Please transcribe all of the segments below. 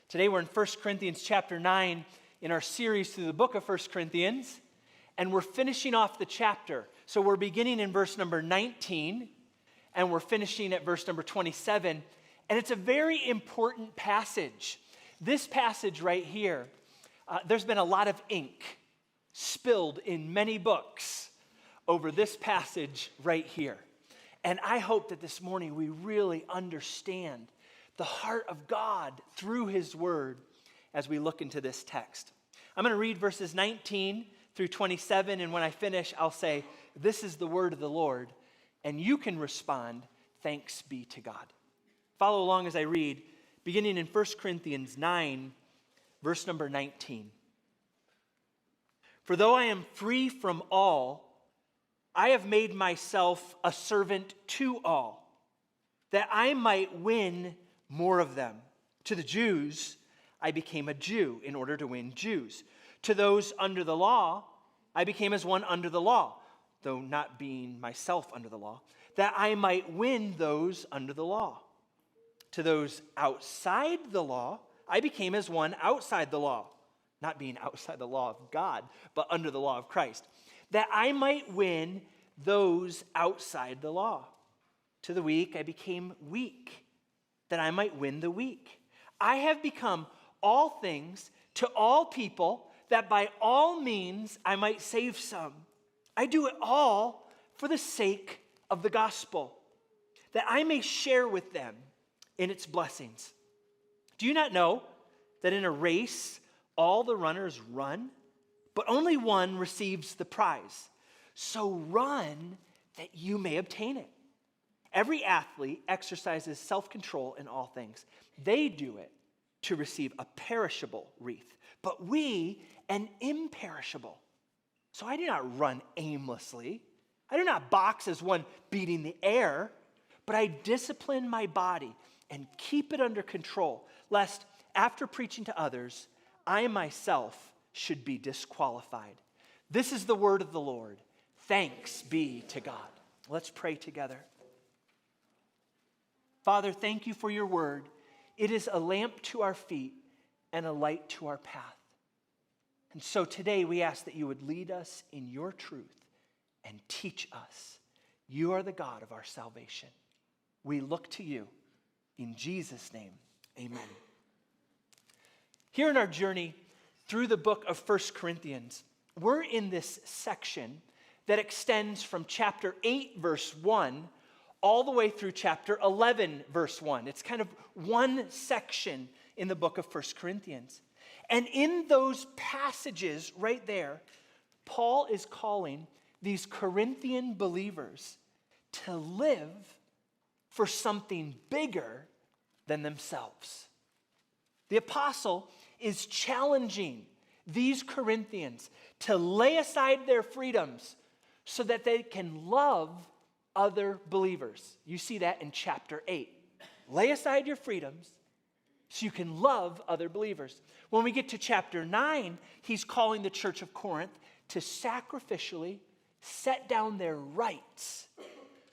Today we're in 1 Corinthians chapter 9 in our series through the book of 1 Corinthians, and we're finishing off the chapter. So we're beginning in verse number 19, and we're finishing at verse number 27, and it's a very important passage. This passage right here, there's been a lot of ink spilled in many books over this passage right here. And I hope that this morning we really understand the heart of God through His Word as we look into this text. I'm going to read verses 19 through 27, and when I finish, I'll say, "This is the word of the Lord," and you can respond, "Thanks be to God." Follow along as I read, beginning in 1 Corinthians 9, verse number 19. "For though I am free from all, I have made myself a servant to all, that I might win more of them. To the Jews, I became a Jew in order to win Jews. To those under the law, I became as one under the law, though not being myself under the law, that I might win those under the law. To those outside the law, I became as one outside the law, not being outside the law of God, but under the law of Christ, that I might win those outside the law. To the weak, I became weak, that I might win the weak. I have become all things to all people, that by all means I might save some. I do it all for the sake of the gospel, that I may share with them in its blessings. Do you not know that in a race all the runners run, but only one receives the prize? So run that you may obtain it. Every athlete exercises self-control in all things. They do it to receive a perishable wreath, but we an imperishable. So I do not run aimlessly. I do not box as one beating the air, but I discipline my body and keep it under control, lest after preaching to others, I myself should be disqualified. This is the word of the Lord. Thanks be to God." Let's pray together. Father, thank you for your word. It is a lamp to our feet and a light to our path. And so today we ask that you would lead us in your truth and teach us. You are the God of our salvation. We look to you. In Jesus' name, amen. Here in our journey through the book of 1 Corinthians, we're in this section that extends from chapter 8, verse 1, all the way through chapter 11, verse 1. It's kind of one section in the book of 1 Corinthians. And in those passages right there, Paul is calling these Corinthian believers to live for something bigger than themselves. The apostle is challenging these Corinthians to lay aside their freedoms so that they can love other believers. You see that in chapter 8. Lay aside your freedoms so you can love other believers. When we get to chapter 9, he's calling the church of Corinth to sacrificially set down their rights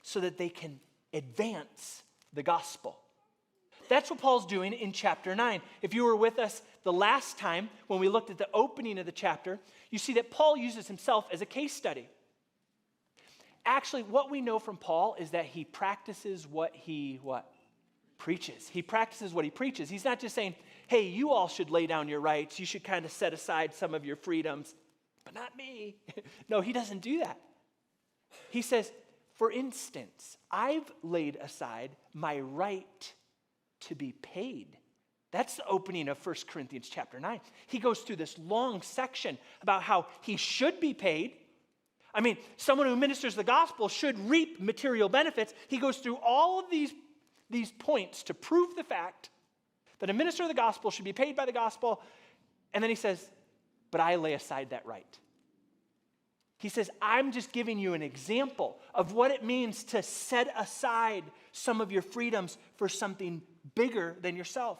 so that they can advance the gospel. That's what Paul's doing in chapter 9. If you were with us the last time when we looked at the opening of the chapter, you see that Paul uses himself as a case study. Actually, what we know from Paul is that he practices what he preaches. He practices what he preaches. He's not just saying, hey, you all should lay down your rights. You should kind of set aside some of your freedoms, but not me. No, he doesn't do that. He says, for instance, I've laid aside my right to be paid. That's the opening of 1 Corinthians chapter 9. He goes through this long section about how he should be paid. I mean, someone who ministers the gospel should reap material benefits. He goes through all of these points to prove the fact that a minister of the gospel should be paid by the gospel. And then he says, but I lay aside that right. He says, I'm just giving you an example of what it means to set aside some of your freedoms for something bigger than yourself.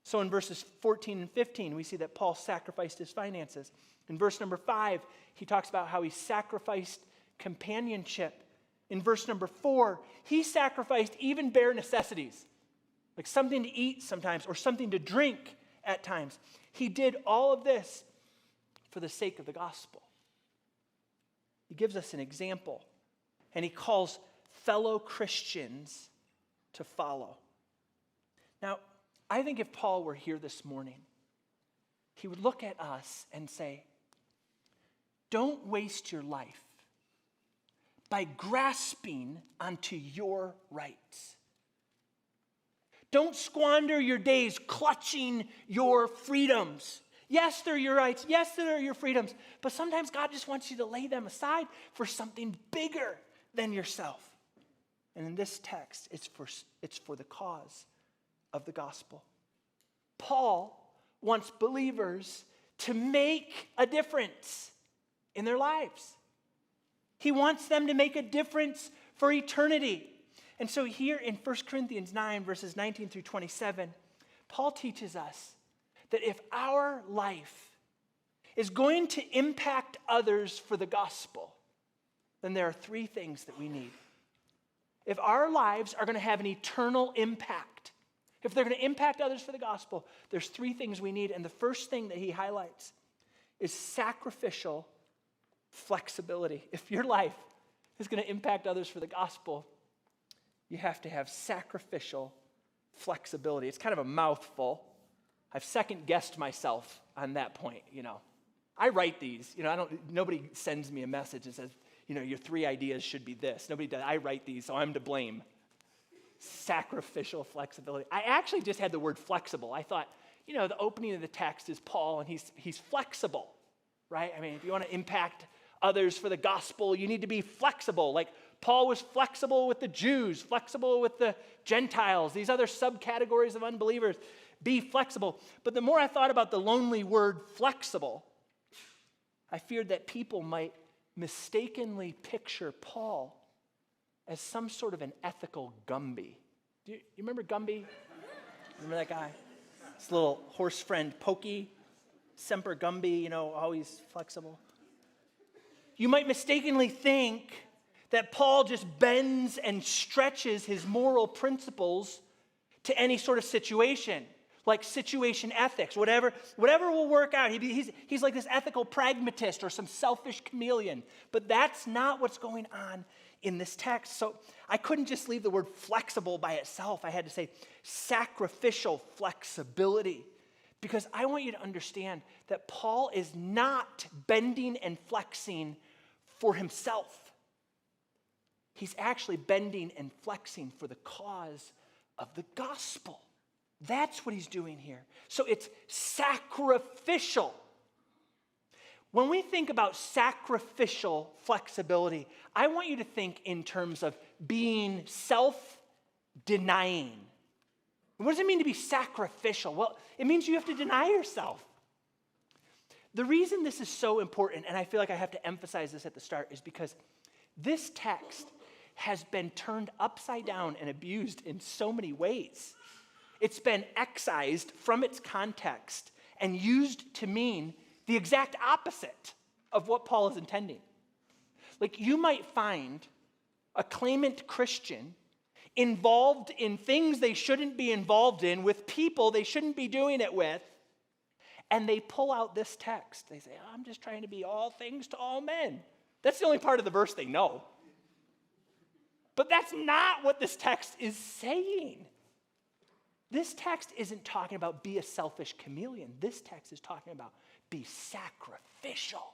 So in verses 14 and 15, we see that Paul sacrificed his finances. In verse number 5, he talks about how he sacrificed companionship. In verse number 4, he sacrificed even bare necessities, like something to eat sometimes or something to drink at times. He did all of this for the sake of the gospel. He gives us an example, and he calls fellow Christians to follow. Now, I think if Paul were here this morning, he would look at us and say, don't waste your life by grasping onto your rights. Don't squander your days clutching your freedoms. Yes, they're your rights. Yes, they're your freedoms. But sometimes God just wants you to lay them aside for something bigger than yourself. And in this text, it's for the cause of the gospel. Paul wants believers to make a difference in their lives. He wants them to make a difference for eternity. And so here in 1 Corinthians 9, verses 19 through 27, Paul teaches us that if our life is going to impact others for the gospel, then there are three things that we need. If our lives are going to have an eternal impact, if they're going to impact others for the gospel, there's three things we need. And the first thing that he highlights is sacrificial flexibility. If your life is going to impact others for the gospel, you have to have sacrificial flexibility. It's kind of a mouthful. I've second-guessed myself on that point, I write these, nobody sends me a message and says, your three ideas should be this. Nobody does. I write these, so I'm to blame. Sacrificial flexibility. I actually just had the word flexible. I thought, the opening of the text is Paul, and he's flexible, right? I mean, if you want to impact others for the gospel, you need to be flexible. Like Paul was flexible with the Jews, flexible with the Gentiles, these other subcategories of unbelievers. Be flexible. But the more I thought about the lonely word flexible, I feared that people might mistakenly picture Paul as some sort of an ethical Gumby. Do you remember Gumby? Remember that guy? His little horse friend, Pokey, Semper Gumby, always flexible. You might mistakenly think that Paul just bends and stretches his moral principles to any sort of situation, like situation ethics, whatever will work out. He's like this ethical pragmatist or some selfish chameleon. But that's not what's going on in this text. So I couldn't just leave the word flexible by itself. I had to say sacrificial flexibility, because I want you to understand that Paul is not bending and flexing for himself. He's actually bending and flexing for the cause of the gospel. That's what he's doing here. So it's sacrificial. When we think about sacrificial flexibility, I want you to think in terms of being self-denying. What does it mean to be sacrificial? Well, it means you have to deny yourself. The reason this is so important, and I feel like I have to emphasize this at the start, is because this text has been turned upside down and abused in so many ways. It's been excised from its context and used to mean the exact opposite of what Paul is intending. Like, you might find a claimant Christian involved in things they shouldn't be involved in with people they shouldn't be doing it with, and they pull out this text. They say, I'm just trying to be all things to all men. That's the only part of the verse they know. But that's not what this text is saying. This text isn't talking about be a selfish chameleon. This text is talking about be sacrificial.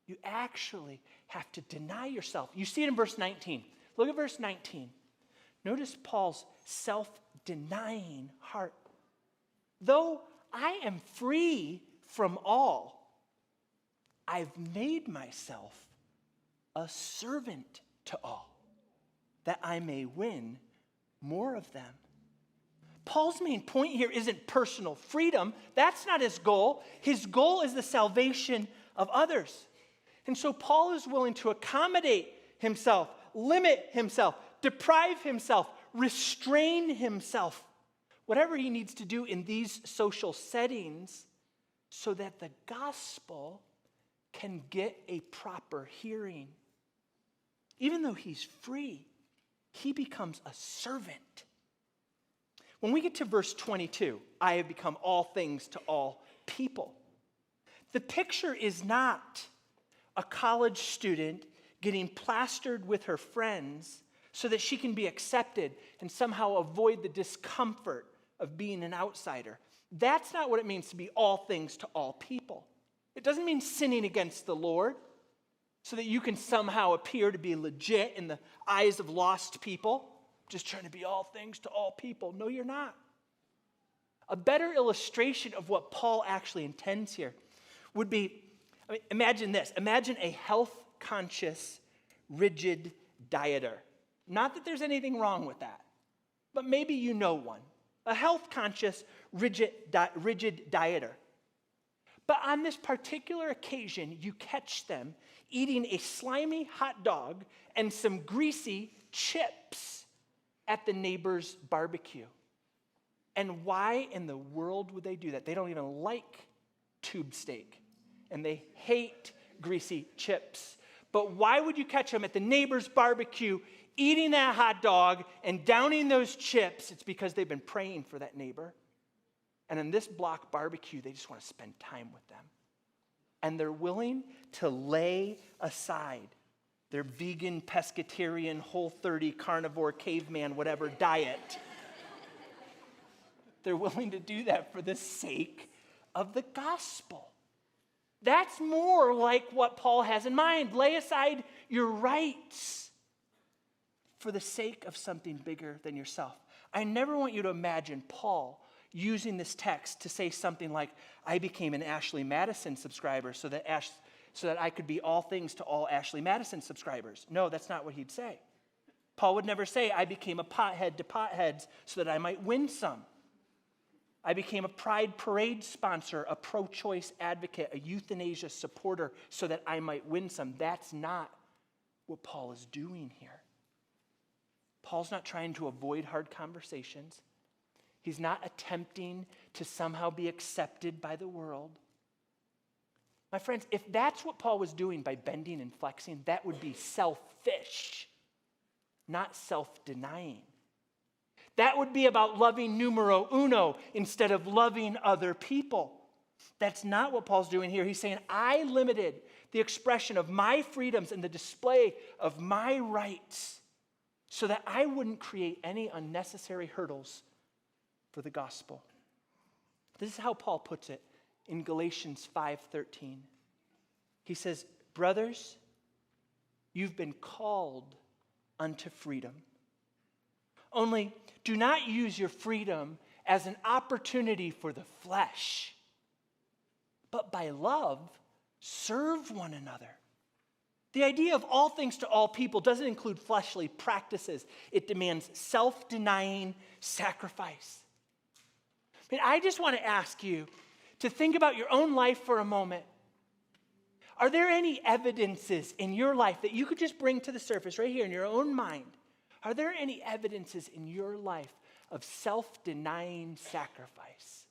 You actually have to deny yourself. You see it in verse 19. Look at verse 19. Notice Paul's self-denying heart. Though I am free from all, I've made myself a servant to all, that I may win more of them. Paul's main point here isn't personal freedom. That's not his goal. His goal is the salvation of others. And so Paul is willing to accommodate himself, limit himself, deprive himself, restrain himself, whatever he needs to do in these social settings so that the gospel can get a proper hearing. Even though he's free, he becomes a servant. When we get to verse 22, I have become all things to all people. The picture is not a college student getting plastered with her friends so that she can be accepted and somehow avoid the discomfort of being an outsider. That's not what it means to be all things to all people. It doesn't mean sinning against the Lord so that you can somehow appear to be legit in the eyes of lost people, just trying to be all things to all people. No, you're not. A better illustration of what Paul actually intends here would be, imagine this. Imagine a health-conscious, rigid dieter. Not that there's anything wrong with that, but maybe you know one. A health-conscious, rigid dieter. But on this particular occasion, you catch them eating a slimy hot dog and some greasy chips at the neighbor's barbecue. And why in the world would they do that? They don't even like tube steak, and they hate greasy chips. But why would you catch them at the neighbor's barbecue eating that hot dog and downing those chips? It's because they've been praying for that neighbor. And in this block barbecue, they just want to spend time with them. And they're willing to lay aside their vegan, pescatarian, Whole30, carnivore, caveman, whatever diet. They're willing to do that for the sake of the gospel. That's more like what Paul has in mind. Lay aside your rights for the sake of something bigger than yourself. I never want you to imagine Paul using this text to say something like, I became an Ashley Madison subscriber so that I could be all things to all Ashley Madison subscribers. No, that's not what he'd say. Paul would never say, I became a pothead to potheads so that I might win some. I became a Pride Parade sponsor, a pro-choice advocate, a euthanasia supporter so that I might win some. That's not what Paul is doing here. Paul's not trying to avoid hard conversations. He's not attempting to somehow be accepted by the world. My friends, if that's what Paul was doing by bending and flexing, that would be selfish, not self-denying. That would be about loving numero uno instead of loving other people. That's not what Paul's doing here. He's saying, I limited the expression of my freedoms and the display of my rights so that I wouldn't create any unnecessary hurdles for the gospel. This is how Paul puts it in Galatians 5:13. He says, brothers, you've been called unto freedom. Only do not use your freedom as an opportunity for the flesh, but by love, serve one another. The idea of all things to all people doesn't include fleshly practices. It demands self-denying sacrifice. I just want to ask you to think about your own life for a moment. Are there any evidences in your life that you could just bring to the surface right here in your own mind? Are there any evidences in your life of self-denying sacrifice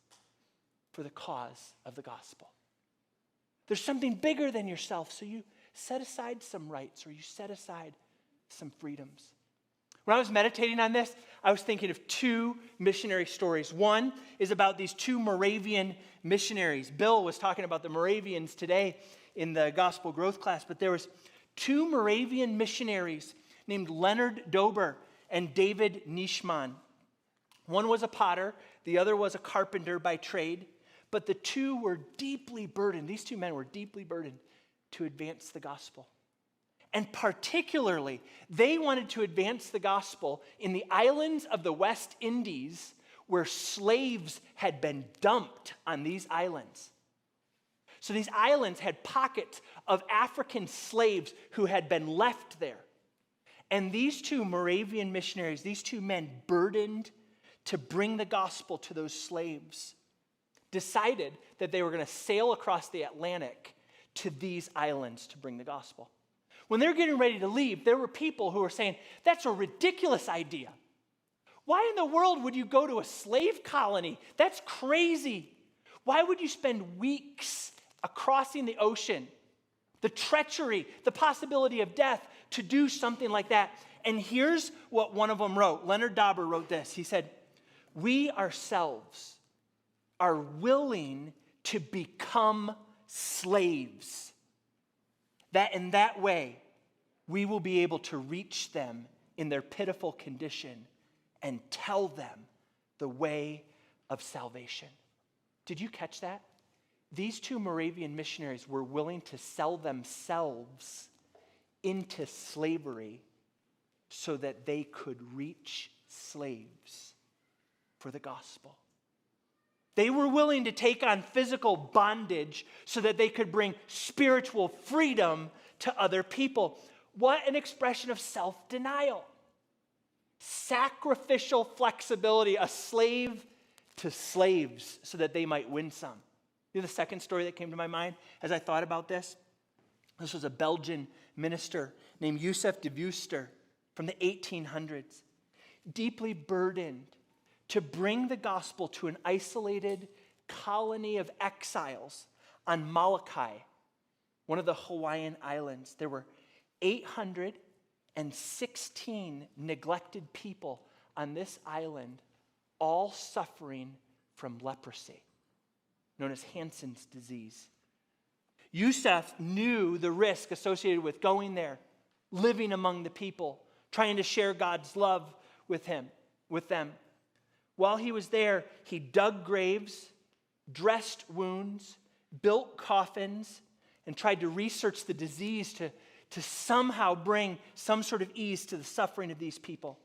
for the cause of the gospel? There's something bigger than yourself, so you set aside some rights or you set aside some freedoms. When I was meditating on this, I was thinking of two missionary stories. One is about these two Moravian missionaries. Bill was talking about the Moravians today in the gospel growth class, but there was two Moravian missionaries named Leonard Dober and David Nishman. One was a potter, the other was a carpenter by trade, but the two were deeply burdened. These two men were deeply burdened to advance the gospel. And particularly, they wanted to advance the gospel in the islands of the West Indies where slaves had been dumped on these islands. So these islands had pockets of African slaves who had been left there. And these two Moravian missionaries, these two men burdened to bring the gospel to those slaves, decided that they were going to sail across the Atlantic to these islands to bring the gospel. When they were getting ready to leave, there were people who were saying, that's a ridiculous idea. Why in the world would you go to a slave colony? That's crazy. Why would you spend weeks crossing the ocean, the treachery, the possibility of death to do something like that? And here's what one of them wrote. Leonard Dober wrote this. He said, we ourselves are willing to become slaves. That in that way, we will be able to reach them in their pitiful condition and tell them the way of salvation. Did you catch that? These two Moravian missionaries were willing to sell themselves into slavery so that they could reach slaves for the gospel. They were willing to take on physical bondage so that they could bring spiritual freedom to other people. What an expression of self-denial. Sacrificial flexibility, a slave to slaves so that they might win some. You know the second story that came to my mind as I thought about this? This was a Belgian minister named Joseph de Veuster from the 1800s, deeply burdened to bring the gospel to an isolated colony of exiles on Molokai, one of the Hawaiian islands. There were 816 neglected people on this island, all suffering from leprosy, known as Hansen's disease. Yusuf knew the risk associated with going there, living among the people, trying to share God's love with them. While he was there, he dug graves, dressed wounds, built coffins, and tried to research the disease to somehow bring some sort of ease to the suffering of these people.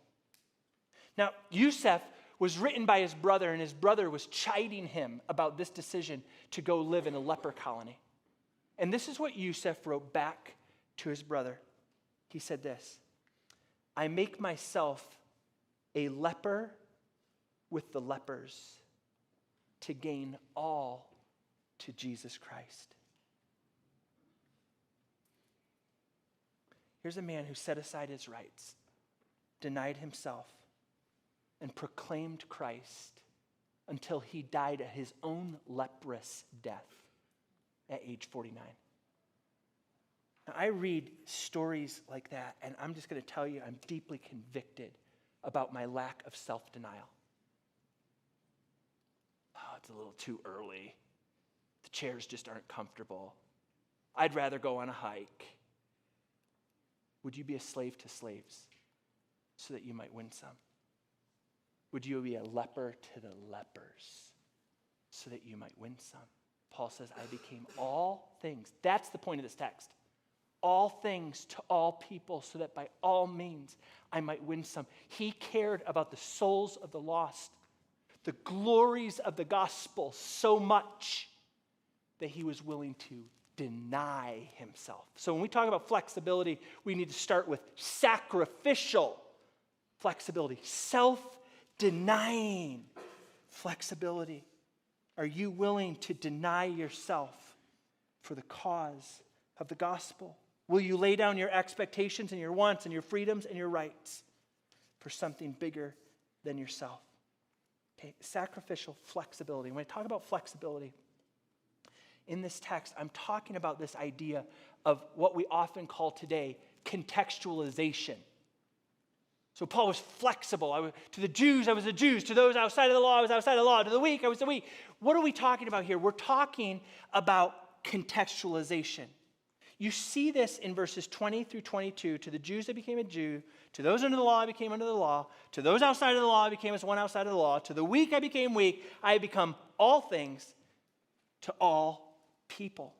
Now, Yusuf was written by his brother, and his brother was chiding him about this decision to go live in a leper colony. And this is what Yusuf wrote back to his brother. He said this, "I make myself a leper with the lepers to gain all to Jesus Christ." Here's a man who set aside his rights, denied himself, and proclaimed Christ until he died a his own leprous death at age 49. Now, I read stories like that, and I'm just going to tell you I'm deeply convicted about my lack of self-denial. Oh, it's a little too early. The chairs just aren't comfortable. I'd rather go on a hike. Would you be a slave to slaves so that you might win some? Would you be a leper to the lepers so that you might win some? Paul says, I became all things. That's the point of this text. All things to all people so that by all means I might win some. He cared about the souls of the lost, the glories of the gospel so much that he was willing to deny himself. So when we talk about flexibility, we need to start with sacrificial flexibility, self-denying flexibility. Are you willing to deny yourself for the cause of the gospel? Will you lay down your expectations and your wants and your freedoms and your rights for something bigger than yourself? Okay, sacrificial flexibility. When I talk about flexibility, in this text, I'm talking about this idea of what we often call today contextualization. So Paul was flexible. To the Jews, I was a Jew. To those outside of the law, I was outside of the law. To the weak, I was the weak. What are we talking about here? We're talking about contextualization. You see this in verses 20 through 22. To the Jews, I became a Jew. To those under the law, I became under the law. To those outside of the law, I became as one outside of the law. To the weak, I became weak. I have become all things to all people.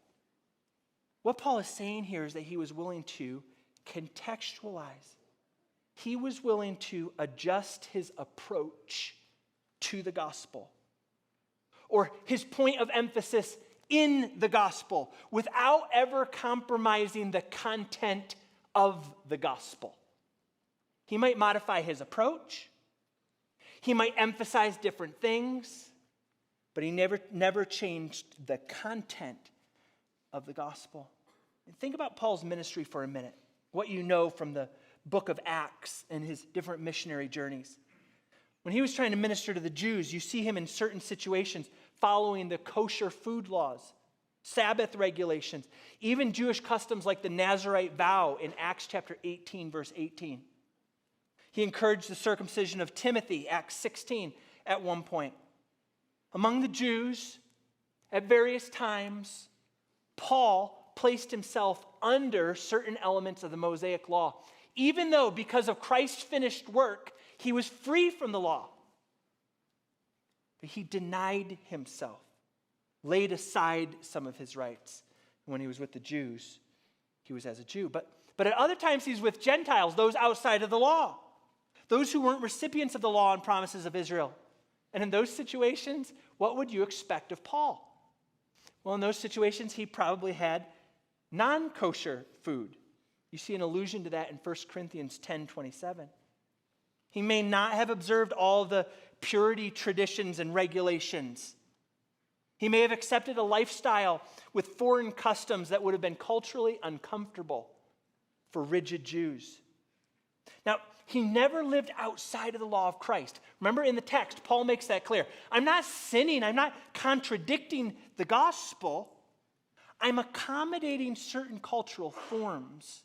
What Paul is saying here is that he was willing to contextualize. He was willing to adjust his approach to the gospel, or his point of emphasis in the gospel, without ever compromising the content of the gospel. He might modify his approach. He might emphasize different things, but he never changed the content of the gospel. And think about Paul's ministry for a minute, what you know from the book of Acts and his different missionary journeys. When he was trying to minister to the Jews, you see him in certain situations following the kosher food laws, Sabbath regulations, even Jewish customs like the Nazirite vow in Acts chapter 18, verse 18. He encouraged the circumcision of Timothy, Acts 16, at one point. Among the Jews, at various times, Paul placed himself under certain elements of the Mosaic law, even though because of Christ's finished work, he was free from the law. But he denied himself, laid aside some of his rights. When he was with the Jews, he was as a Jew. But at other times, he's with Gentiles, those outside of the law, those who weren't recipients of the law and promises of Israel. And in those situations, what would you expect of Paul? Well, in those situations, he probably had non-kosher food. You see an allusion to that in 1 Corinthians 10:27. He may not have observed all the purity traditions and regulations. He may have accepted a lifestyle with foreign customs that would have been culturally uncomfortable for rigid Jews. Now, he never lived outside of the law of Christ. Remember in the text, Paul makes that clear. I'm not sinning. I'm not contradicting the gospel. I'm accommodating certain cultural forms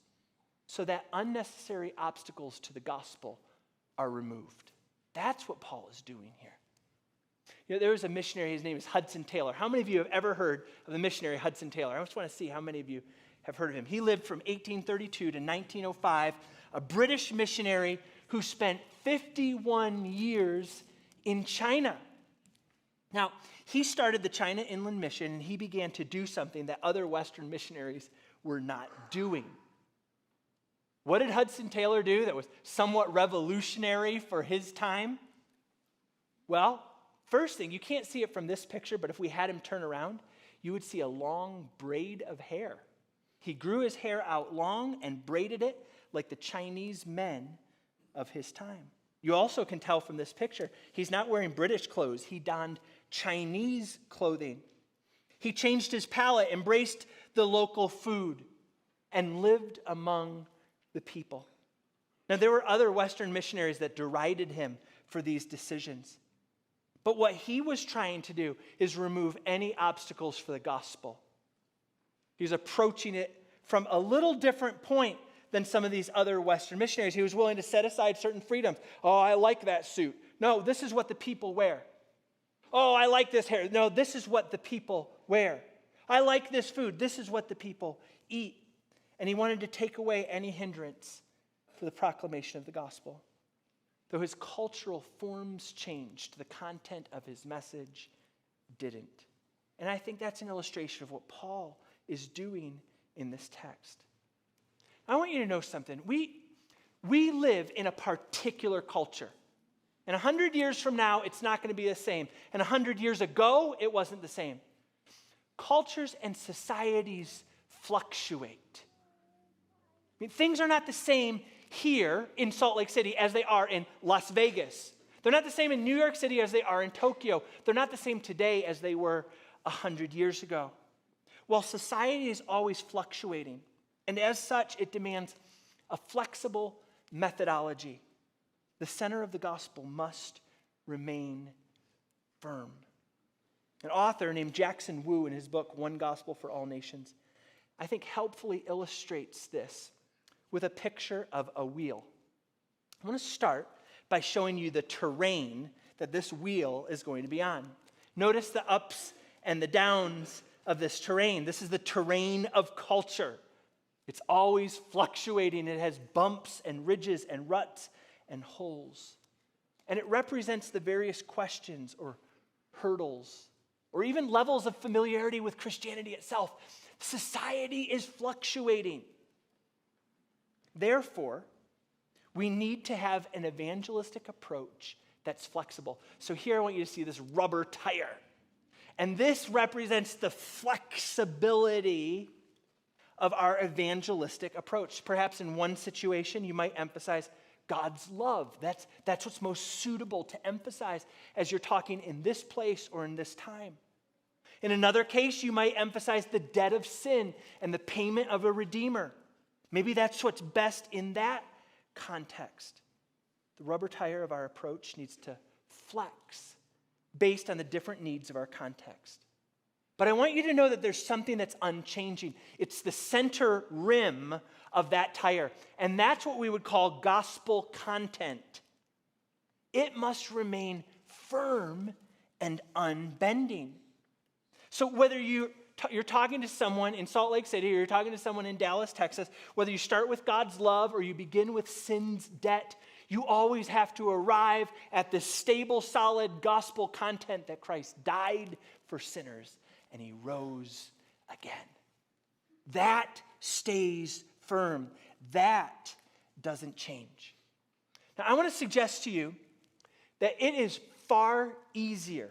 so that unnecessary obstacles to the gospel are removed. That's what Paul is doing here. You know, there was a missionary, his name is Hudson Taylor. How many of you have ever heard of the missionary Hudson Taylor? I just want to see how many of you have heard of him. He lived from 1832 to 1905, a British missionary who spent 51 years in China. Now, he started the China Inland Mission, and he began to do something that other Western missionaries were not doing. What did Hudson Taylor do that was somewhat revolutionary for his time? Well, first thing, you can't see it from this picture, but if we had him turn around, you would see a long braid of hair. He grew his hair out long and braided it like the Chinese men of his time. You also can tell from this picture, he's not wearing British clothes. He donned Chinese clothing. He changed his palate, embraced the local food, and lived among the people. Now, there were other Western missionaries that derided him for these decisions. But what he was trying to do is remove any obstacles for the gospel. He's approaching it from a little different point than some of these other Western missionaries. He was willing to set aside certain freedoms. Oh, I like that suit. No, this is what the people wear. Oh, I like this hair. No, this is what the people wear. I like this food. This is what the people eat. And he wanted to take away any hindrance for the proclamation of the gospel. Though his cultural forms changed, the content of his message didn't. And I think that's an illustration of what Paul is doing in this text. I want you to know something. We live in a particular culture. And 100 years from now, it's not going to be the same. And 100 years ago, it wasn't the same. Cultures and societies fluctuate. I mean, things are not the same here in Salt Lake City as they are in Las Vegas. They're not the same in New York City as they are in Tokyo. They're not the same today as they were 100 years ago. While society is always fluctuating, and as such, it demands a flexible methodology, the center of the gospel must remain firm. An author named Jackson Wu, in his book, One Gospel for All Nations, I think helpfully illustrates this with a picture of a wheel. I want to start by showing you the terrain that this wheel is going to be on. Notice the ups and the downs of this terrain. This is the terrain of culture. It's always fluctuating. It has bumps and ridges and ruts and holes. And it represents the various questions or hurdles or even levels of familiarity with Christianity itself. Society is fluctuating. Therefore, we need to have an evangelistic approach that's flexible. So here I want you to see this rubber tire. And this represents the flexibility of our evangelistic approach. Perhaps in one situation, you might emphasize God's love. That's what's most suitable to emphasize as you're talking in this place or in this time. In another case, you might emphasize the debt of sin and the payment of a redeemer. Maybe that's what's best in that context. The rubber tire of our approach needs to flex based on the different needs of our context. But I want you to know that there's something that's unchanging. It's the center rim of that tire. And that's what we would call gospel content. It must remain firm and unbending. So whether you're talking to someone in Salt Lake City or you're talking to someone in Dallas, Texas, whether you start with God's love or you begin with sin's debt, you always have to arrive at the stable, solid gospel content that Christ died for sinners and he rose again. That stays firm. That doesn't change. Now, I want to suggest to you that it is far easier.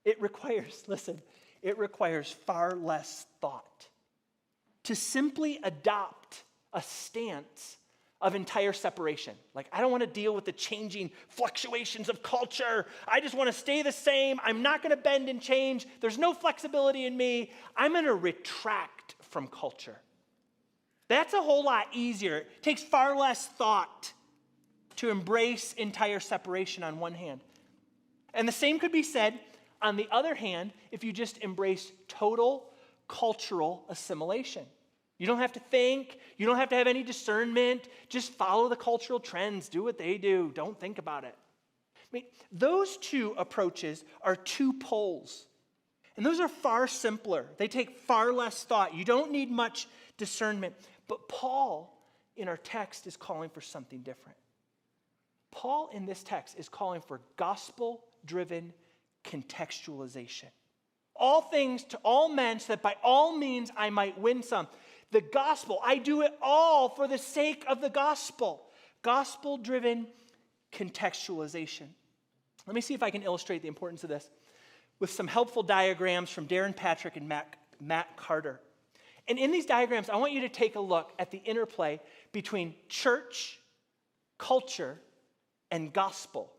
It requires far less thought to simply adopt a stance of entire separation. Like, I don't want to deal with the changing fluctuations of culture. I just want to stay the same. I'm not going to bend and change. There's no flexibility in me. I'm going to retract from culture. That's a whole lot easier. It takes far less thought to embrace entire separation on one hand. And the same could be said on the other hand if you just embrace total cultural assimilation. You don't have to think. You don't have to have any discernment. Just follow the cultural trends. Do what they do. Don't think about it. I mean, those two approaches are two poles. And those are far simpler. They take far less thought. You don't need much discernment. But Paul, in our text, is calling for something different. Paul, in this text, is calling for gospel-driven contextualization. All things to all men, so that by all means I might win some. The gospel, I do it all for the sake of the gospel. Gospel-driven contextualization. Let me see if I can illustrate the importance of this with some helpful diagrams from Darren Patrick and Matt Carter. And in these diagrams, I want you to take a look at the interplay between church, culture, and gospel.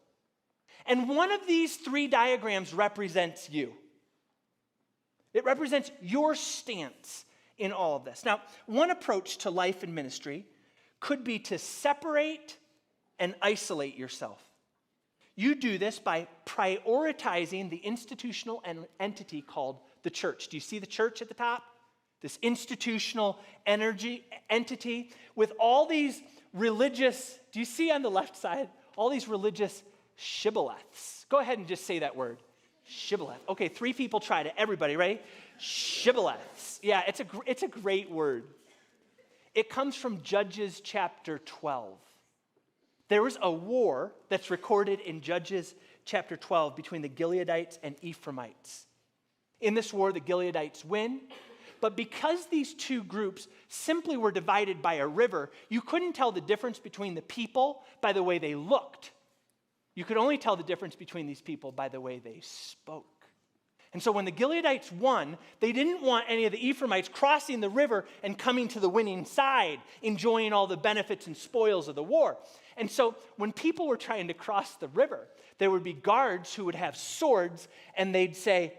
And one of these three diagrams represents you. It represents your stance in all of this. Now, one approach to life and ministry could be to separate and isolate yourself. You do this by prioritizing the institutional entity called the church. Do you see the church at the top? This institutional entity with all these religious, do you see on the left side, all these religious shibboleths? Go ahead and just say that word. Shibboleth. Okay, 3 people tried it. Everybody, ready? Shibboleths. Yeah, it's a great word. It comes from Judges chapter 12. There was a war that's recorded in Judges chapter 12 between the Gileadites and Ephraimites. In this war, the Gileadites win, but because these two groups simply were divided by a river, you couldn't tell the difference between the people by the way they looked. You could only tell the difference between these people by the way they spoke. And so when the Gileadites won, they didn't want any of the Ephraimites crossing the river and coming to the winning side, enjoying all the benefits and spoils of the war. And so when people were trying to cross the river, there would be guards who would have swords, and they'd say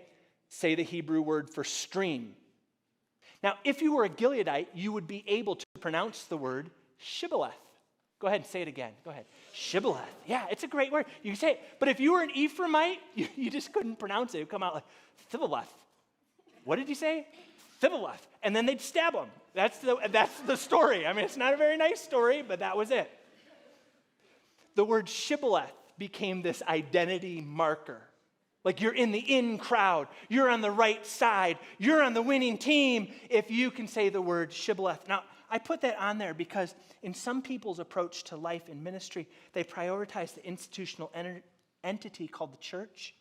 the Hebrew word for stream. Now, if you were a Gileadite, you would be able to pronounce the word shibboleth. Go ahead and say it again. Go ahead. Shibboleth. Yeah, it's a great word. You can say it. But if you were an Ephraimite, you just couldn't pronounce it. It would come out like Thiboleth. What did you say? Thiboleth. And then they'd stab him. That's the story. I mean, it's not a very nice story, but that was it. The word shibboleth became this identity marker. Like you're in the in crowd. You're on the right side. You're on the winning team if you can say the word shibboleth. Now, I put that on there because in some people's approach to life and ministry, they prioritize the institutional entity called the church,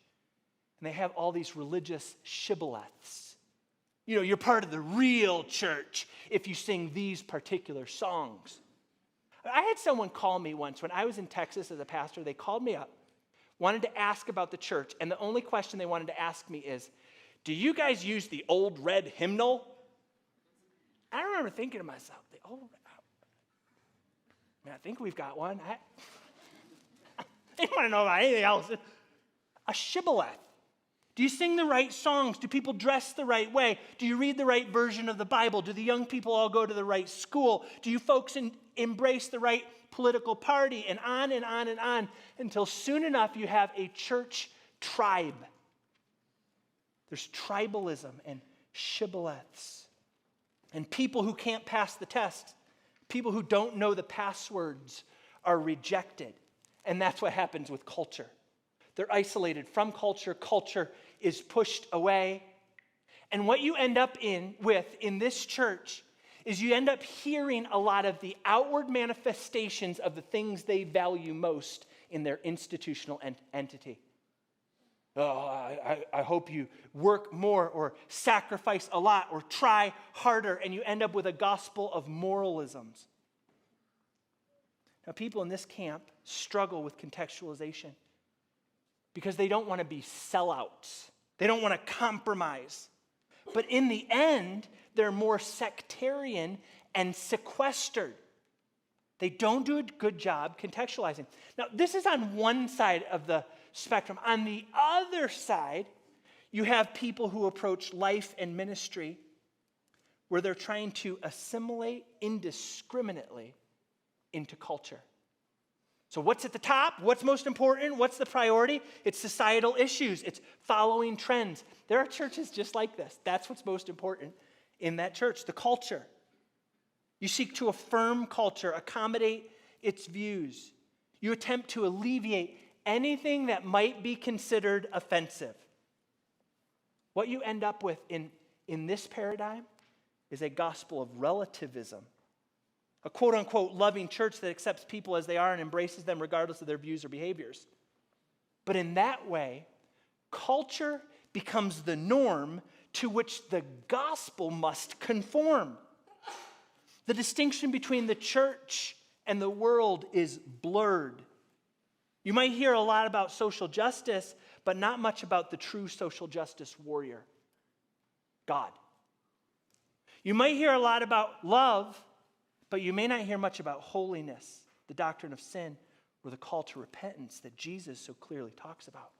and they have all these religious shibboleths. You know, you're part of the real church if you sing these particular songs. I had someone call me once when I was in Texas as a pastor. They called me up, wanted to ask about the church, and the only question they wanted to ask me is, do you guys use the old red hymnal? I remember thinking to myself, I think we've got one. I didn't want to know about anything else. A shibboleth. Do you sing the right songs? Do people dress the right way? Do you read the right version of the Bible? Do the young people all go to the right school? Do you folks embrace the right political party? And on and on and on until soon enough you have a church tribe. There's tribalism and shibboleths. And people who can't pass the test, people who don't know the passwords are rejected. And that's what happens with culture. They're isolated from culture. Culture is pushed away. And what you end up with in this church is you end up hearing a lot of the outward manifestations of the things they value most in their institutional entity. Oh, I hope you work more or sacrifice a lot or try harder, and you end up with a gospel of moralisms. Now, people in this camp struggle with contextualization because they don't want to be sellouts. They don't want to compromise. But in the end, they're more sectarian and sequestered. They don't do a good job contextualizing. Now, this is on one side of the spectrum. On the other side, you have people who approach life and ministry where they're trying to assimilate indiscriminately into culture. So what's at the top? What's most important? What's the priority? It's societal issues. It's following trends. There are churches just like this. That's what's most important in that church, the culture. You seek to affirm culture, accommodate its views. You attempt to alleviate anything that might be considered offensive. What you end up with in this paradigm is a gospel of relativism. A quote-unquote loving church that accepts people as they are and embraces them regardless of their views or behaviors. But in that way, culture becomes the norm to which the gospel must conform. The distinction between the church and the world is blurred. You might hear a lot about social justice, but not much about the true social justice warrior, God. You might hear a lot about love, but you may not hear much about holiness, the doctrine of sin, or the call to repentance that Jesus so clearly talks about.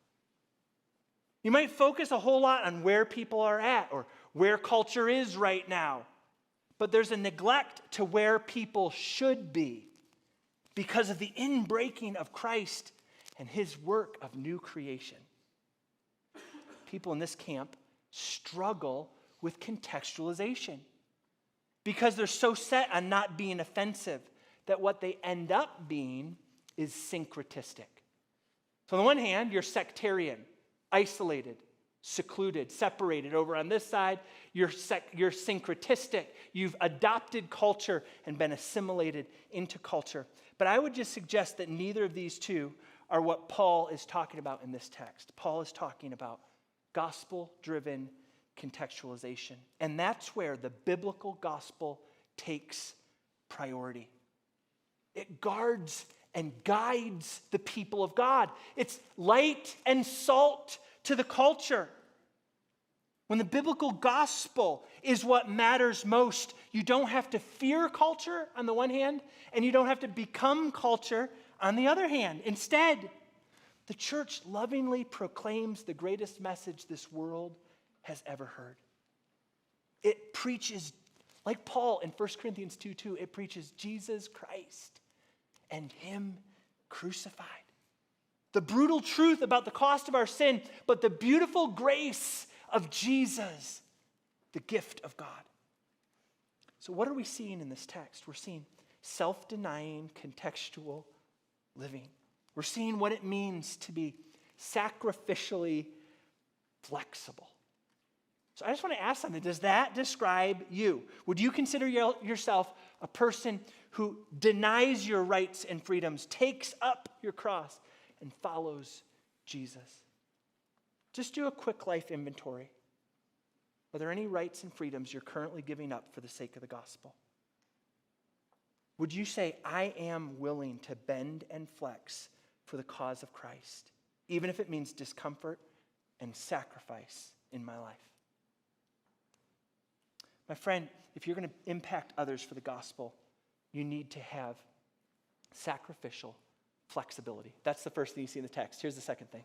You might focus a whole lot on where people are at or where culture is right now, but there's a neglect to where people should be because of the inbreaking of Christ and his work of new creation. People in this camp struggle with contextualization because they're so set on not being offensive that what they end up being is syncretistic. So on the one hand, you're sectarian, isolated, secluded, separated. Over on this side, you're syncretistic. You've adopted culture and been assimilated into culture. But I would just suggest that neither of these two are what Paul is talking about in this text. Paul is talking about gospel-driven contextualization. And that's where the biblical gospel takes priority. It guards and guides the people of God. It's light and salt to the culture. When the biblical gospel is what matters most, you don't have to fear culture on the one hand, and you don't have to become culture on the other hand. Instead, the church lovingly proclaims the greatest message this world has ever heard. It preaches, like Paul in 1 Corinthians 2:2, it preaches Jesus Christ and him crucified. The brutal truth about the cost of our sin, but the beautiful grace of Jesus, the gift of God. So what are we seeing in this text? We're seeing self-denying, contextual living. We're seeing what it means to be sacrificially flexible. So I just want to ask something. Does that describe you? Would you consider yourself a person who denies your rights and freedoms, takes up your cross, and follows Jesus? Just do a quick life inventory. Are there any rights and freedoms you're currently giving up for the sake of the gospel? Would you say, I am willing to bend and flex for the cause of Christ, even if it means discomfort and sacrifice in my life? My friend, if you're going to impact others for the gospel, you need to have sacrificial flexibility. That's the first thing you see in the text. Here's the second thing.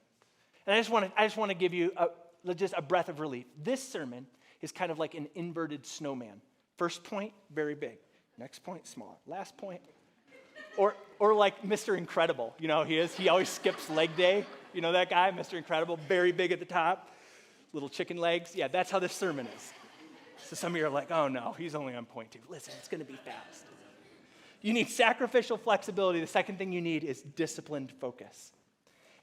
And I just want to give you just a breath of relief. This sermon is kind of like an inverted snowman. First point, very big. Next point, small. Last point, or like Mr. Incredible. You know, he always skips leg day. You know that guy, Mr. Incredible, very big at the top, little chicken legs. Yeah, that's how this sermon is. So some of you are like, oh no, he's only on point two. Listen, it's going to be fast. You need sacrificial flexibility. The second thing you need is disciplined focus.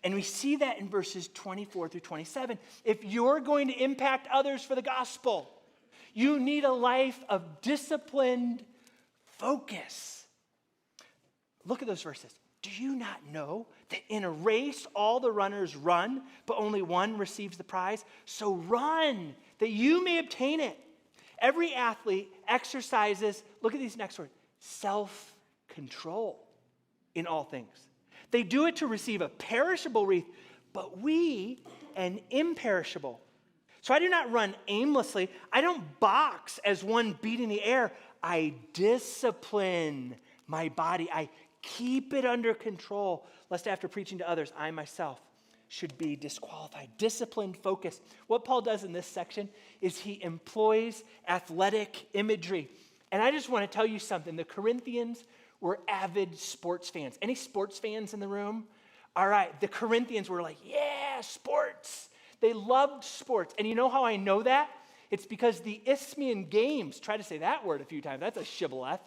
And we see that in verses 24 through 27. If you're going to impact others for the gospel, you need a life of disciplined focus. Look at those verses. Do you not know that in a race all the runners run, but only one receives the prize? So run that you may obtain it. Every athlete exercises, look at these next words, self-control in all things. They do it to receive a perishable wreath, but we an imperishable. So I do not run aimlessly. I don't box as one beating the air. I discipline my body. I keep it under control, lest after preaching to others, I myself should be disqualified. Disciplined focus. What Paul does in this section is he employs athletic imagery. And I just want to tell you something. The Corinthians were avid sports fans. Any sports fans in the room? All right, the Corinthians were like, yeah, sports. They loved sports. And you know how I know that? It's because the Isthmian Games, try to say that word a few times, that's a shibboleth.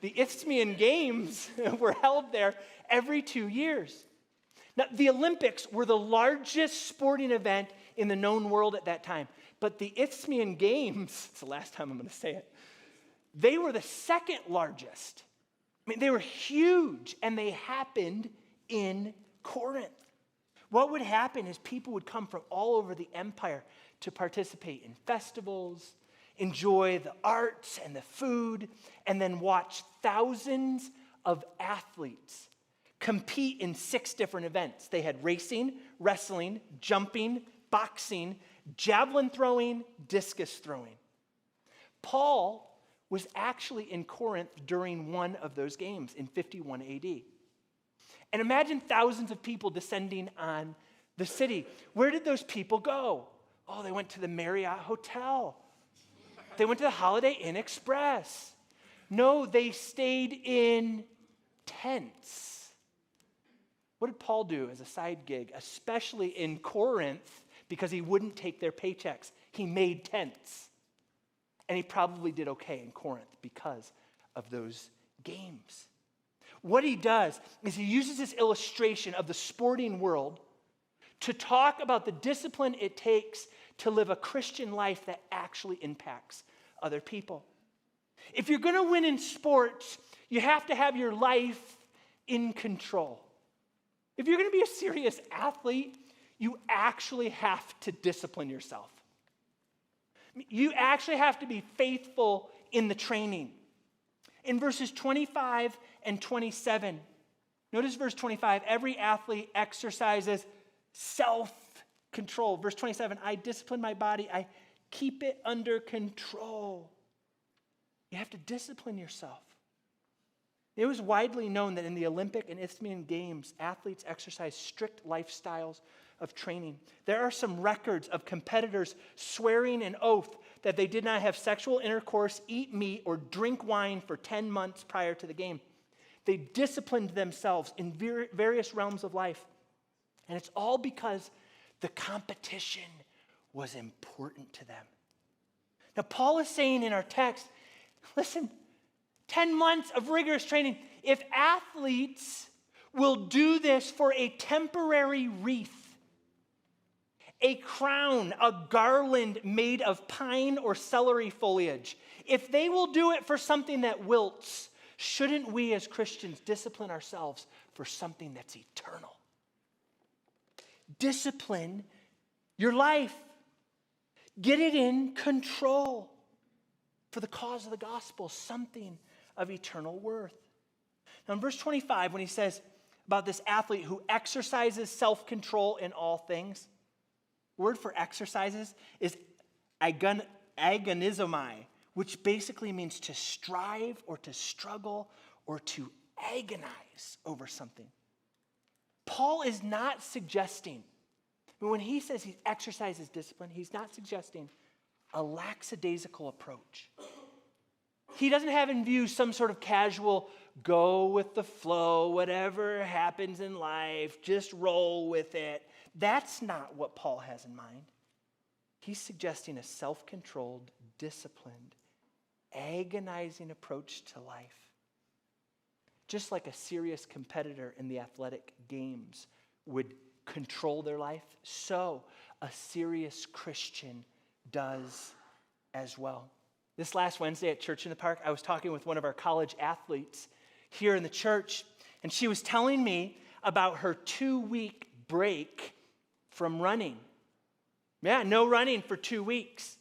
The Isthmian Games were held there every 2 years. Now, the Olympics were the largest sporting event in the known world at that time. But the Isthmian Games, it's the last time I'm going to say it, they were the second largest. I mean, they were huge, and they happened in Corinth. What would happen is people would come from all over the empire to participate in festivals, enjoy the arts and the food, and then watch thousands of athletes compete in 6 different events. They had racing, wrestling, jumping, boxing, javelin throwing, discus throwing. Paul was actually in Corinth during one of those games in 51 AD. And imagine thousands of people descending on the city. Where did those people go? Oh, they went to the Marriott Hotel. They went to the Holiday Inn Express. No, they stayed in tents. What did Paul do as a side gig, especially in Corinth, because he wouldn't take their paychecks? He made tents. And he probably did okay in Corinth because of those games. What he does is he uses this illustration of the sporting world to talk about the discipline it takes to live a Christian life that actually impacts other people. If you're going to win in sports, you have to have your life in control. If you're going to be a serious athlete, you actually have to discipline yourself. You actually have to be faithful in the training. In verses 25 and 27, notice verse 25, every athlete exercises self-control. Verse 27, I discipline my body, I keep it under control. You have to discipline yourself. It was widely known that in the Olympic and Isthmian Games, athletes exercise strict lifestyles of training. There are some records of competitors swearing an oath that they did not have sexual intercourse, eat meat, or drink wine for 10 months prior to the game. They disciplined themselves in various realms of life. And it's all because the competition was important to them. Now, Paul is saying in our text, listen, 10 months of rigorous training. If athletes will do this for a temporary wreath, a crown, a garland made of pine or celery foliage, if they will do it for something that wilts, shouldn't we as Christians discipline ourselves for something that's eternal? Discipline your life. Get it in control for the cause of the gospel, something of eternal worth. Now in verse 25, when he says about this athlete who exercises self-control in all things, word for exercises is agonizomai, which basically means to strive or to struggle or to agonize over something. Paul is not suggesting, when he says he exercises discipline, he's not suggesting a lackadaisical approach. He doesn't have in view some sort of casual, go with the flow, whatever happens in life, just roll with it. That's not what Paul has in mind. He's suggesting a self-controlled, disciplined, agonizing approach to life. Just like a serious competitor in the athletic games would control their life, so a serious Christian does as well. This last Wednesday at Church in the Park, I was talking with one of our college athletes here in the church, and she was telling me about her 2-week break from running. Yeah, no running for 2 weeks.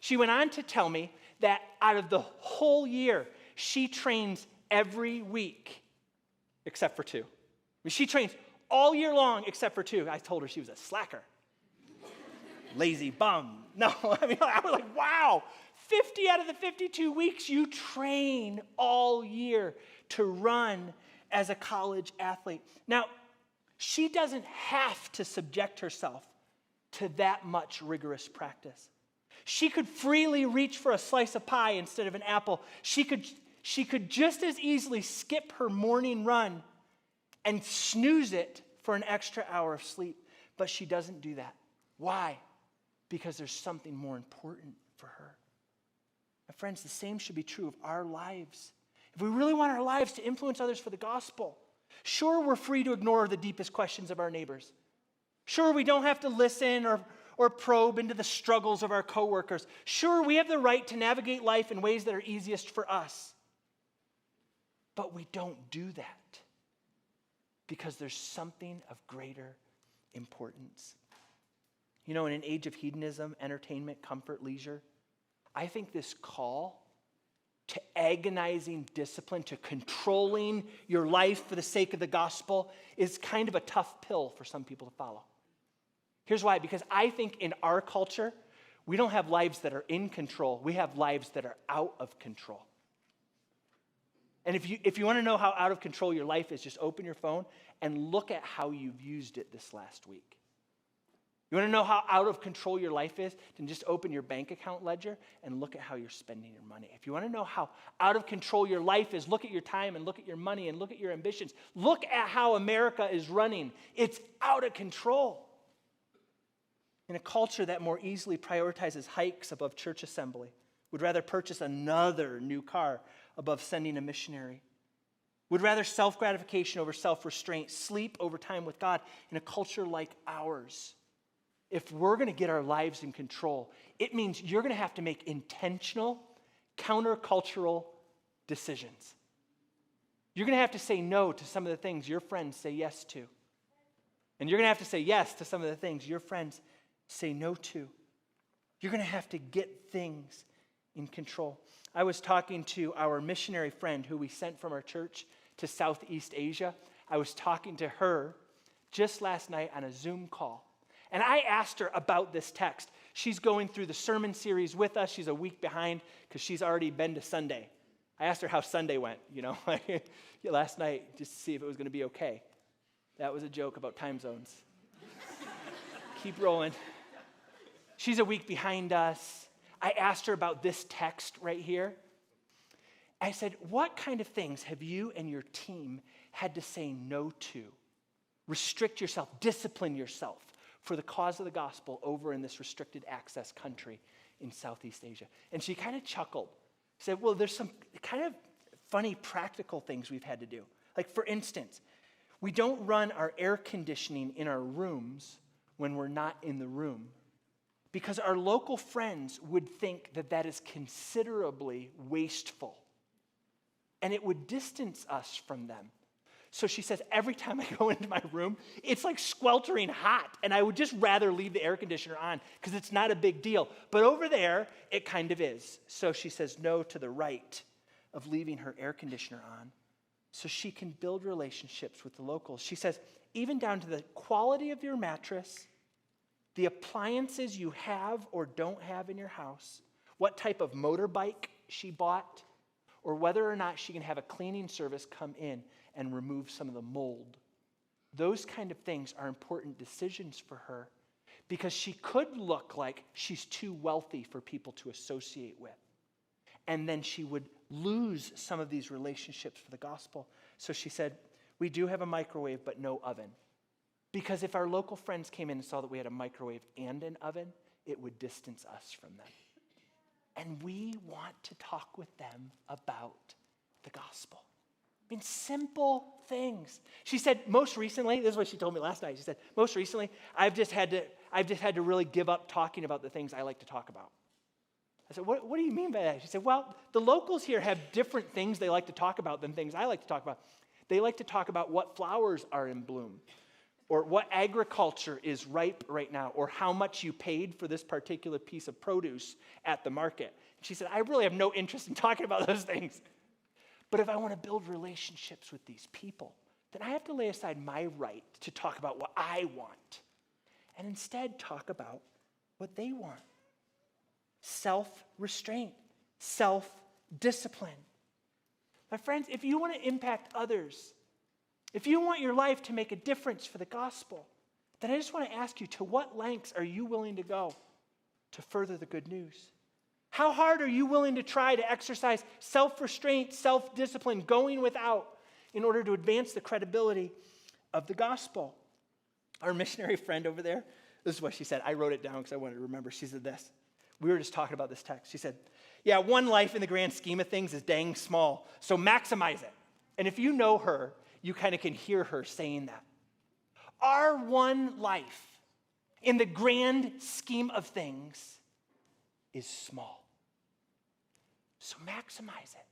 She went on to tell me that out of the whole year, she trains every week except for 2. I mean, she trains all year long except for 2. I told her she was a slacker. Lazy bum. No, I mean, I was like, wow, 50 out of the 52 weeks you train all year to run as a college athlete. Now, she doesn't have to subject herself to that much rigorous practice. She could freely reach for a slice of pie instead of an apple. She could just as easily skip her morning run and snooze it for an extra hour of sleep. But she doesn't do that. Why? Because there's something more important for her. My friends, the same should be true of our lives. If we really want our lives to influence others for the gospel, sure, we're free to ignore the deepest questions of our neighbors. Sure, we don't have to listen or probe into the struggles of our coworkers. Sure, we have the right to navigate life in ways that are easiest for us. But we don't do that because there's something of greater importance. You know, in an age of hedonism, entertainment, comfort, leisure, I think this call to agonizing discipline, to controlling your life for the sake of the gospel is kind of a tough pill for some people to follow. Here's why. Because I think in our culture, we don't have lives that are in control. We have lives that are out of control. And if you want to know how out of control your life is, just open your phone and look at how you've used it this last week. You want to know how out of control your life is? Then just open your bank account ledger and look at how you're spending your money. If you want to know how out of control your life is, look at your time and look at your money and look at your ambitions. Look at how America is running. It's out of control. In a culture that more easily prioritizes hikes above church assembly, would rather purchase another new car above sending a missionary, would rather self-gratification over self-restraint, sleep over time with God. In a culture like ours, if we're going to get our lives in control, it means you're going to have to make intentional, countercultural decisions. You're going to have to say no to some of the things your friends say yes to. And you're going to have to say yes to some of the things your friends say no to. You're going to have to get things in control. I was talking to our missionary friend who we sent from our church to Southeast Asia. I was talking to her just last night on a Zoom call. And I asked her about this text. She's going through the sermon series with us. She's a week behind because she's already been to Sunday. I asked her how Sunday went, last night, just to see if it was going to be okay. That was a joke about time zones. Keep rolling. She's a week behind us. I asked her about this text right here. I said, what kind of things have you and your team had to say no to? Restrict yourself, discipline yourself for the cause of the gospel over in this restricted access country in Southeast Asia. And she kind of chuckled. Said, well, there's some kind of funny practical things we've had to do. Like, for instance, we don't run our air conditioning in our rooms when we're not in the room because our local friends would think that that is considerably wasteful and it would distance us from them. So she says, every time I go into my room, it's like sweltering hot. And I would just rather leave the air conditioner on because it's not a big deal. But over there, it kind of is. So she says no to the right of leaving her air conditioner on so she can build relationships with the locals. She says, even down to the quality of your mattress, the appliances you have or don't have in your house, what type of motorbike she bought, or whether or not she can have a cleaning service come in and remove some of the mold. Those kind of things are important decisions for her because she could look like she's too wealthy for people to associate with. And then she would lose some of these relationships for the gospel. So she said, we do have a microwave, but no oven. Because if our local friends came in and saw that we had a microwave and an oven, it would distance us from them. And we want to talk with them about the gospel. I mean, simple things. She said, most recently, this is what she told me last night. She said, most recently, I've just had to really give up talking about the things I like to talk about. I said, what do you mean by that? She said, well, the locals here have different things they like to talk about than things I like to talk about. They like to talk about what flowers are in bloom, or what agriculture is ripe right now, or how much you paid for this particular piece of produce at the market. She said, I really have no interest in talking about those things. But if I want to build relationships with these people, then I have to lay aside my right to talk about what I want and instead talk about what they want. Self-restraint, self-discipline. My friends, if you want to impact others, if you want your life to make a difference for the gospel, then I just want to ask you, to what lengths are you willing to go to further the good news? How hard are you willing to try to exercise self-restraint, self-discipline, going without, in order to advance the credibility of the gospel? Our missionary friend over there, this is what she said. I wrote it down because I wanted to remember. She said this. We were just talking about this text. She said, yeah, one life in the grand scheme of things is dang small, so maximize it. And if you know her, you kind of can hear her saying that. Our one life in the grand scheme of things is small. So maximize it.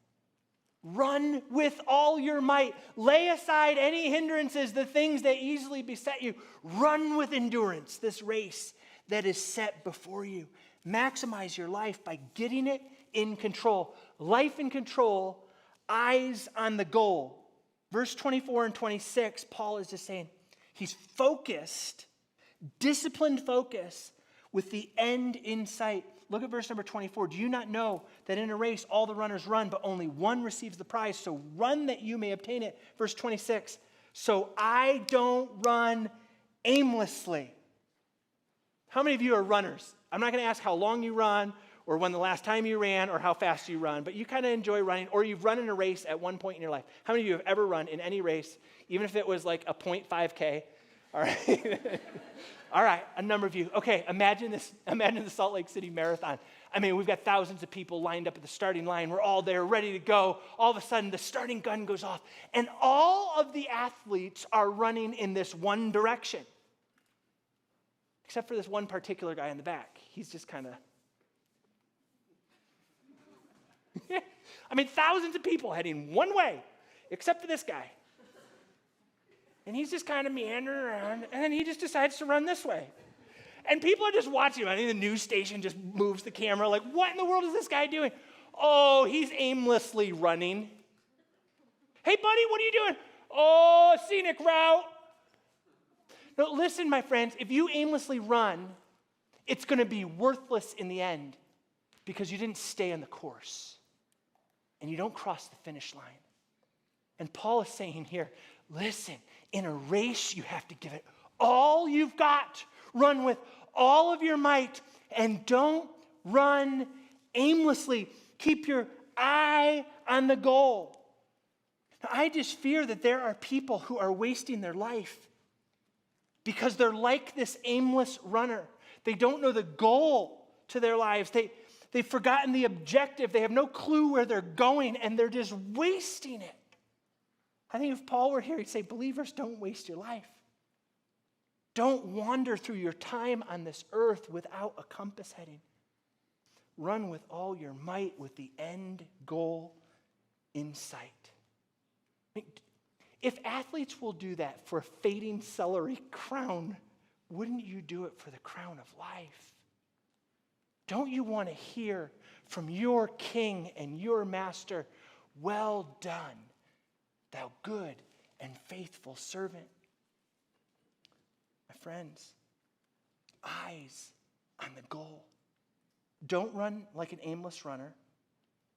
Run with all your might. Lay aside any hindrances, the things that easily beset you. Run with endurance this race that is set before you. Maximize your life by getting it in control. Life in control, eyes on the goal. Verse 24 and 26, Paul is just saying, he's focused, disciplined focus with the end in sight. Look at verse number 24. Do you not know that in a race all the runners run, but only one receives the prize? So run that you may obtain it. Verse 26. So I don't run aimlessly. How many of you are runners? I'm not going to ask how long you run or when the last time you ran or how fast you run, but you kind of enjoy running, or you've run in a race at one point in your life. How many of you have ever run in any race, even if it was like a 0.5K? All right. All right, a number of you. Okay, imagine this. Imagine the Salt Lake City Marathon. I mean, we've got thousands of people lined up at the starting line. We're all there, ready to go. All of a sudden, the starting gun goes off, and all of the athletes are running in this one direction, except for this one particular guy in the back. He's just kind of... I mean, thousands of people heading one way, except for this guy. And he's just kind of meandering around, and then he just decides to run this way. And people are just watching him. I think the news station just moves the camera, like, what in the world is this guy doing? Oh, he's aimlessly running. Hey, buddy, what are you doing? Oh, scenic route. No, listen, my friends, if you aimlessly run, it's going to be worthless in the end because you didn't stay on the course and you don't cross the finish line. And Paul is saying here, listen, in a race, you have to give it all you've got. Run with all of your might, and don't run aimlessly. Keep your eye on the goal. Now, I just fear that there are people who are wasting their life because they're like this aimless runner. They don't know the goal to their lives. They've forgotten the objective. They have no clue where they're going, and they're just wasting it. I think if Paul were here, he'd say, believers, don't waste your life. Don't wander through your time on this earth without a compass heading. Run with all your might with the end goal in sight. I mean, if athletes will do that for a fading celery crown, wouldn't you do it for the crown of life? Don't you want to hear from your King and your Master, well done, thou good and faithful servant? My friends, eyes on the goal. Don't run like an aimless runner.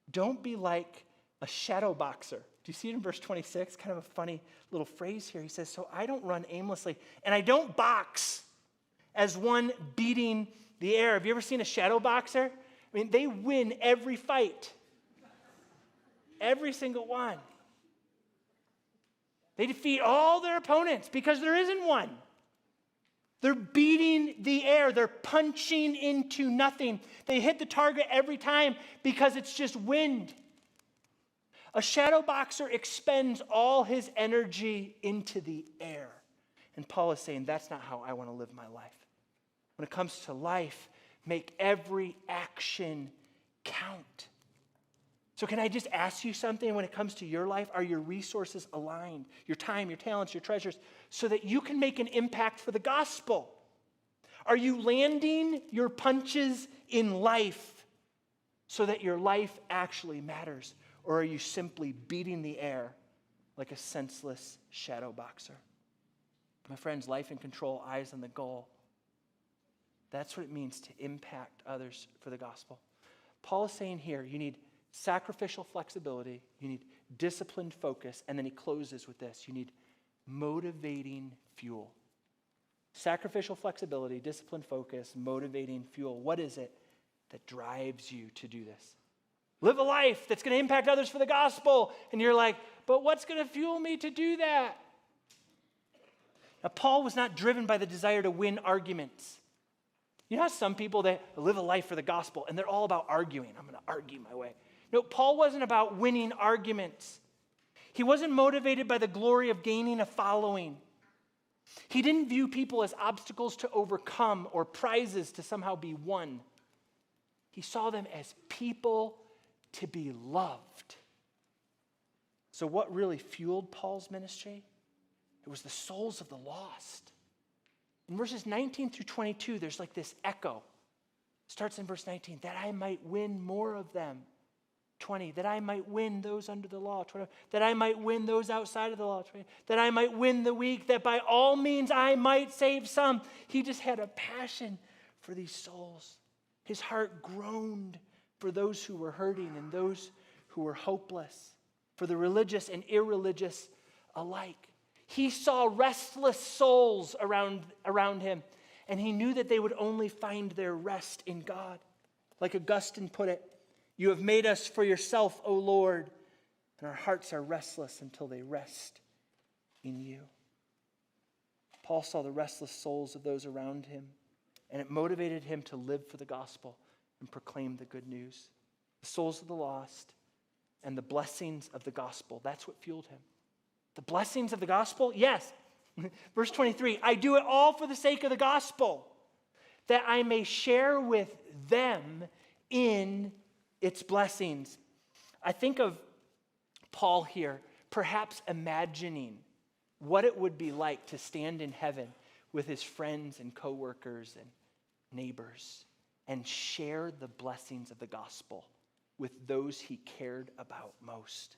Don't be like a shadow boxer. Do you see it in verse 26? Kind of a funny little phrase here. He says, so I don't run aimlessly, and I don't box as one beating the air. Have you ever seen a shadow boxer? I mean, they win every fight. Every single one. They defeat all their opponents because there isn't one. They're beating the air. They're punching into nothing. They hit the target every time because it's just wind. A shadow boxer expends all his energy into the air. And Paul is saying, that's not how I want to live my life. When it comes to life, make every action count. So can I just ask you something when it comes to your life? Are your resources aligned? Your time, your talents, your treasures, so that you can make an impact for the gospel? Are you landing your punches in life so that your life actually matters? Or are you simply beating the air like a senseless shadow boxer? My friends, life in control, eyes on the goal. That's what it means to impact others for the gospel. Paul is saying here, you need sacrificial flexibility, you need disciplined focus, and then he closes with this. You need motivating fuel. Sacrificial flexibility, disciplined focus, motivating fuel. What is it that drives you to do this? Live a life that's going to impact others for the gospel. And you're like, but what's going to fuel me to do that? Now, Paul was not driven by the desire to win arguments. You know how some people, they live a life for the gospel and they're all about arguing. I'm going to argue my way. No, Paul wasn't about winning arguments. He wasn't motivated by the glory of gaining a following. He didn't view people as obstacles to overcome or prizes to somehow be won. He saw them as people to be loved. So what really fueled Paul's ministry? It was the souls of the lost. In verses 19 through 22, there's like this echo. It starts in verse 19, that I might win more of them. 20, that I might win those under the law. 20, that I might win those outside of the law. 20, that I might win the weak, that by all means I might save some. He just had a passion for these souls. His heart groaned for those who were hurting and those who were hopeless, for the religious and irreligious alike. He saw restless souls around him, and he knew that they would only find their rest in God. Like Augustine put it, you have made us for yourself, O Lord, and our hearts are restless until they rest in you. Paul saw the restless souls of those around him, and it motivated him to live for the gospel and proclaim the good news. The souls of the lost and the blessings of the gospel, that's what fueled him. The blessings of the gospel? Yes. Verse 23, I do it all for the sake of the gospel, that I may share with them in its blessings. I think of Paul here, perhaps imagining what it would be like to stand in heaven with his friends and coworkers and neighbors and share the blessings of the gospel with those he cared about most.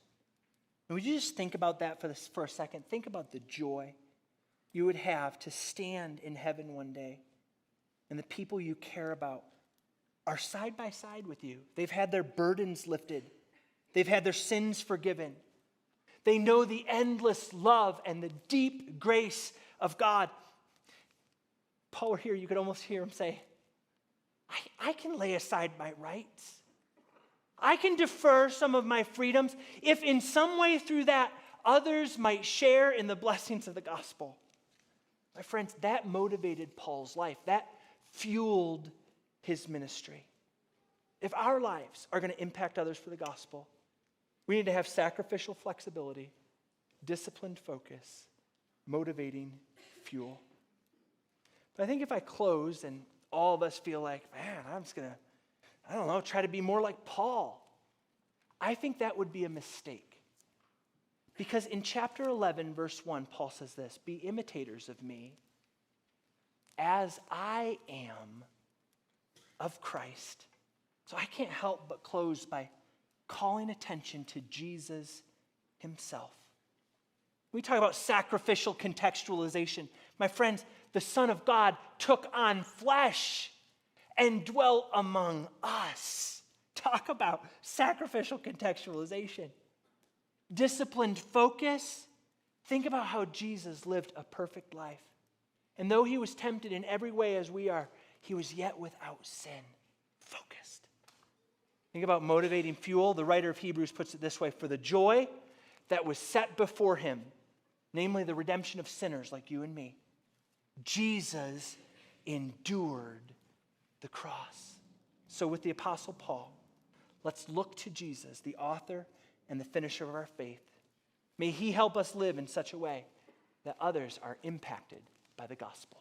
And would you just think about that for a second? Think about the joy you would have to stand in heaven one day and the people you care about are side by side with you. They've had their burdens lifted. They've had their sins forgiven. They know the endless love and the deep grace of God. Paul here, you could almost hear him say, I can lay aside my rights. I can defer some of my freedoms if in some way through that others might share in the blessings of the gospel. My friends, that motivated Paul's life. That fueled his ministry. If our lives are going to impact others for the gospel, we need to have sacrificial flexibility, disciplined focus, motivating fuel. But I think if I close and all of us feel like, man, I'm just going to, try to be more like Paul, I think that would be a mistake. Because in chapter 11, verse 1, Paul says this, be imitators of me as I am of Christ. So I can't help but close by calling attention to Jesus himself. We talk about sacrificial contextualization. My friends, the Son of God took on flesh and dwelt among us. Talk about sacrificial contextualization. Disciplined focus. Think about how Jesus lived a perfect life. And though he was tempted in every way as we are, he was yet without sin. Focused. Think about motivating fuel. The writer of Hebrews puts it this way, for the joy that was set before him, namely the redemption of sinners like you and me, Jesus endured the cross. So with the Apostle Paul, let's look to Jesus, the author and the finisher of our faith. May he help us live in such a way that others are impacted by the gospel.